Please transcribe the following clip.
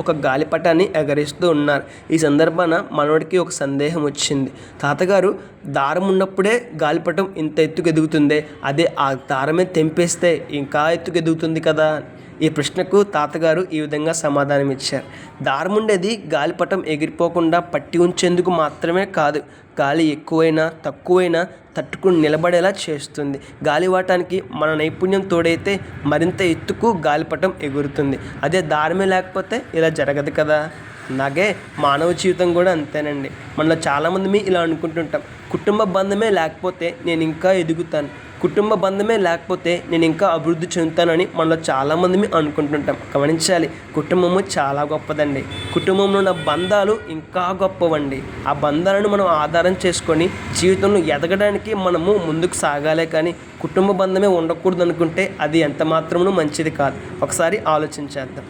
ఒక గాలిపటాన్ని ఎగరేస్తూ ఉన్నారు. ఈ సందర్భాన మనవడికి ఒక సందేహం వచ్చింది. తాతగారు, దారం ఉన్నప్పుడే గాలిపటం ఇంత ఎత్తుకు ఎదుగుతుందే, అదే ఆ దారమే తెంపేస్తే ఇంకా ఎత్తుకు ఎదుగుతుంది కదా. ఈ ప్రశ్నకు తాతగారు ఈ విధంగా సమాధానం ఇచ్చారు. దారం ఉండేది గాలిపటం ఎగిరిపోకుండా పట్టి ఉంచేందుకు మాత్రమే కాదు, గాలి ఎక్కువైనా తక్కువైనా తట్టుకుని నిలబడేలా చేస్తుంది. గాలివాటానికి మన నైపుణ్యం తోడైతే మరింత ఎత్తుకు గాలిపటం ఎగురుతుంది. అదే దారమే లేకపోతే ఇలా జరగదు కదా. అలాగే మానవ జీవితం కూడా అంతేనండి. మనలో చాలామంది ఇలా అనుకుంటుంటాం, కుటుంబ బంధమే లేకపోతే నేను ఇంకా ఎదుగుతాను, కుటుంబ బంధమే లేకపోతే నేను ఇంకా అభివృద్ధి చెందుతానని మనలో చాలామంది అనుకుంటుంటాం. గమనించాలి, కుటుంబము చాలా గొప్పదండి. కుటుంబంలో ఉన్న బంధాలు ఇంకా గొప్పవండి. ఆ బంధాలను మనం ఆధారం చేసుకొని జీవితంలో ఎదగడానికి మనము ముందుకు సాగాలే కానీ కుటుంబ బంధమే ఉండకూడదు అనుకుంటే అది ఎంత మాత్రమూ మంచిది కాదు. ఒకసారి ఆలోచించేద్దాం.